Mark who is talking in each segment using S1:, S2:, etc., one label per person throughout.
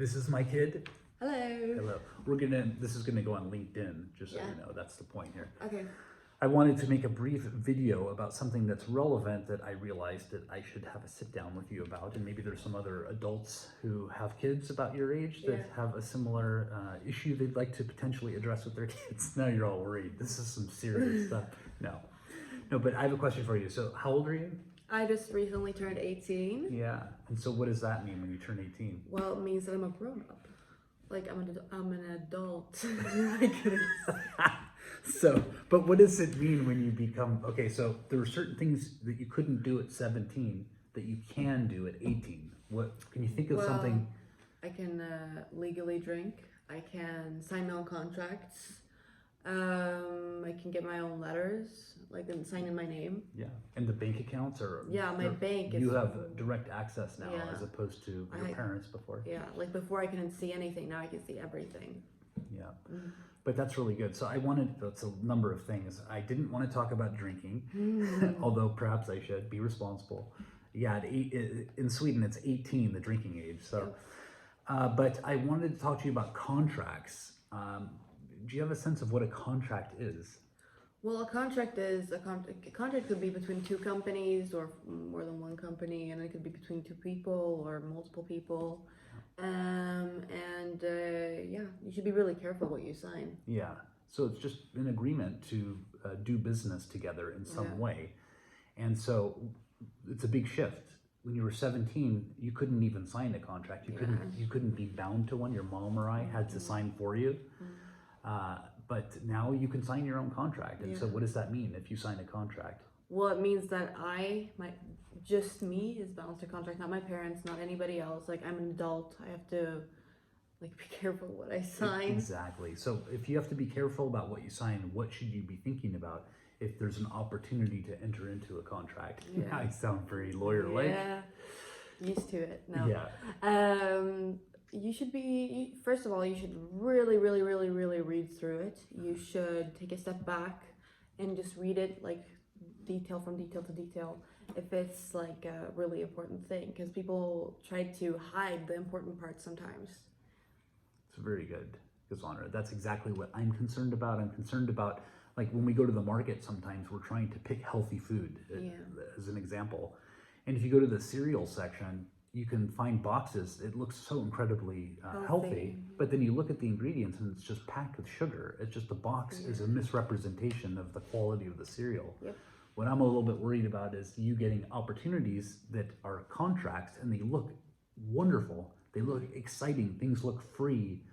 S1: This is my kid.
S2: Hello.
S1: Hello. This is gonna go on LinkedIn, just so you know, that's the point here.
S2: Okay.
S1: I wanted to make a brief video about something that's relevant that I realized that I should have a sit down with you about, and maybe there's some other adults who have kids about your age that have a similar issue they'd like to potentially address with their kids. Now you're all worried. This is some serious stuff. No, but I have a question for you. So how old are you?
S2: I just recently turned 18.
S1: Yeah. And so what does that mean when you turn 18?
S2: Well, it means that I'm a grown up. Like I'm an adult. I couldn't.
S1: So, but what does it mean when you become, okay, so there are certain things that you couldn't do at 17 that you can do at 18. What, can you think of something?
S2: I can legally drink. I can sign my own contracts. I can get my own letters, like and sign in my name.
S1: Yeah, and the bank accounts are.
S2: Yeah, my bank is.
S1: You have direct access now as opposed to your parents before.
S2: Yeah, like before I couldn't see anything, now I can see everything.
S1: Yeah. But that's really good. So that's a number of things. I didn't want to talk about drinking, although perhaps I should be responsible. Yeah, in Sweden, it's 18, the drinking age. So, but I wanted to talk to you about contracts. Do you have a sense of what a contract is?
S2: Well, a contract is a contract could be between two companies or more than one company, and it could be between two people or multiple people. Yeah, you should be really careful what you sign.
S1: Yeah, so it's just an agreement to do business together in some way. And so it's a big shift. When you were 17, you couldn't even sign a contract. You couldn't be bound to one. Your mom or I had to sign for you. But now you can sign your own contract. And so what does that mean if you sign a contract?
S2: Well, it means that just me is bound to contract, not my parents, not anybody else. Like I'm an adult, I have to be careful what I sign.
S1: Exactly. So if you have to be careful about what you sign, what should you be thinking about if there's an opportunity to enter into a contract? Yeah. I sound very lawyer-like.
S2: Yeah, used to it. No.
S1: Yeah.
S2: You should be, first of all, you should really, really, really, really read through it. You should take a step back and just read it like detail from detail to detail if it's like a really important thing, because people try to hide the important parts sometimes.
S1: It's very good, Cassandra. That's exactly what I'm concerned about. I'm concerned about, like, when we go to the market, sometimes we're trying to pick healthy food as an example. And if you go to the cereal section, you can find boxes. It looks so incredibly healthy, but then you look at the ingredients and it's just packed with sugar. It's just the box is a misrepresentation of the quality of the cereal.
S2: Yep.
S1: What I'm a little bit worried about is you getting opportunities that are contracts and they look wonderful. They look exciting. Things look free.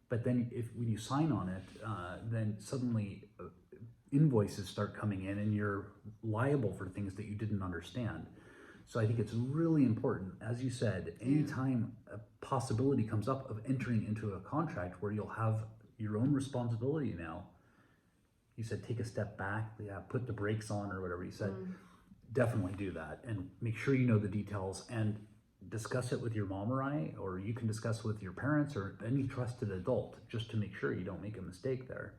S1: But then when you sign on it, then suddenly invoices start coming in and you're liable for things that you didn't understand. So I think it's really important, as you said, anytime a possibility comes up of entering into a contract where you'll have your own responsibility now, you said take a step back, put the brakes on or whatever you said, definitely do that and make sure you know the details and discuss it with your mom or I, or you can discuss it with your parents or any trusted adult just to make sure you don't make a mistake there.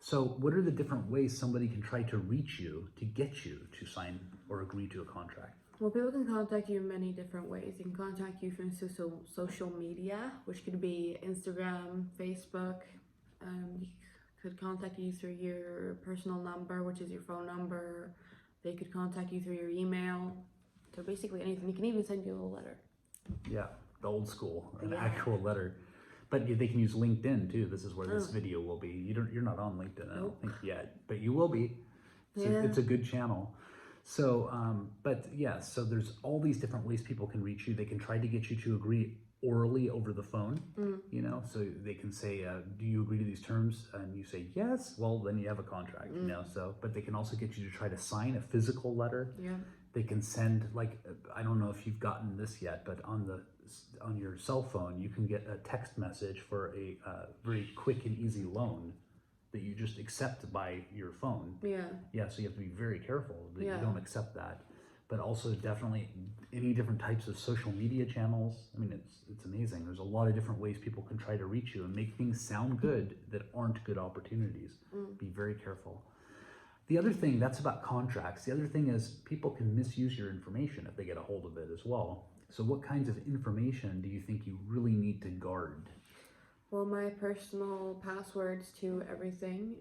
S1: So what are the different ways somebody can try to reach you to get you to sign or agree to a contract?
S2: Well, people can contact you in many different ways. They can contact you from social media, which could be Instagram, Facebook. They could contact you through your personal number, which is your phone number. They could contact you through your email. So basically anything. They can even send you a little letter.
S1: Yeah, the old school, an actual letter. But they can use LinkedIn too. This is where this video will be. You're not on LinkedIn, I don't think yet, but you will be. It's a good channel. So, so there's all these different ways people can reach you. They can try to get you to agree orally over the phone, so they can say, do you agree to these terms? And you say, yes, well, then you have a contract, but they can also get you to try to sign a physical letter.
S2: Yeah.
S1: They can send, I don't know if you've gotten this yet, but on your cell phone, you can get a text message for a very quick and easy loan that you just accept by your phone. Yeah, so you have to be very careful that you don't accept that. But also definitely any different types of social media channels. I mean, it's amazing. There's a lot of different ways people can try to reach you and make things sound good that aren't good opportunities. Be very careful. The other thing, that's about contracts. The other thing is people can misuse your information if they get a hold of it as well. So what kinds of information do you think you really need to guard?
S2: Well, my personal passwords to everything,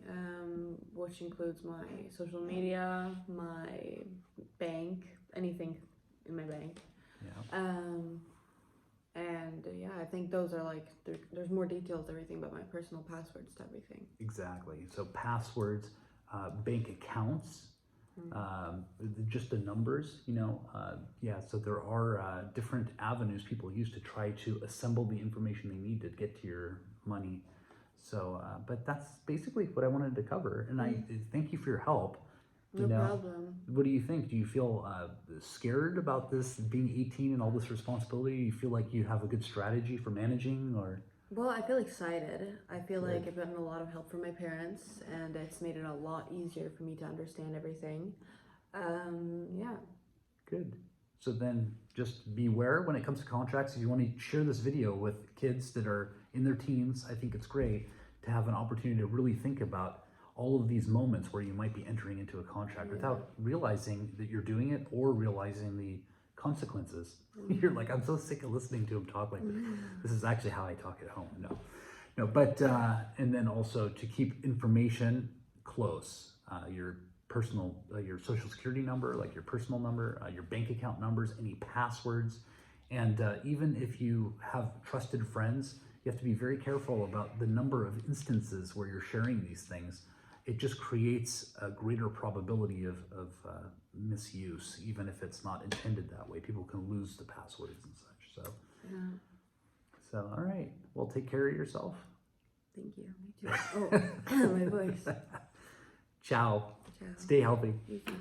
S2: which includes my social media, my bank, anything in my bank.
S1: Yeah.
S2: And yeah, I think those are like, there's more details, everything, but my personal passwords to everything.
S1: Exactly. So passwords, bank accounts, just the numbers, yeah, so there are different avenues people use to try to assemble the information they need to get to your money. So, but that's basically what I wanted to cover, and I thank you for your help.
S2: No problem.
S1: What do you think? Do you feel scared about this being 18 and all this responsibility? Do you feel like you have a good strategy for managing, or?
S2: Well, I feel excited. I feel
S1: Good.
S2: like I've gotten a lot of help from my parents, and it's made it a lot easier for me to understand everything. Yeah.
S1: Good. So then just beware when it comes to contracts. If you want to share this video with kids that are in their teens, I think it's great to have an opportunity to really think about all of these moments where you might be entering into a contract without realizing that you're doing it or realizing the consequences. You're like, I'm so sick of listening to him talk like this. This is actually how I talk at home. No, but, and then also to keep information close, your personal, your social security number, like your personal number, your bank account numbers, any passwords. And even if you have trusted friends, you have to be very careful about the number of instances where you're sharing these things. It just creates a greater probability of misuse, even if it's not intended that way. People can lose the passwords and such. So, so all right. Well, take care of yourself.
S2: Thank you. Me too. Oh, my voice.
S1: Ciao.
S2: Ciao.
S1: Stay healthy.
S2: You too.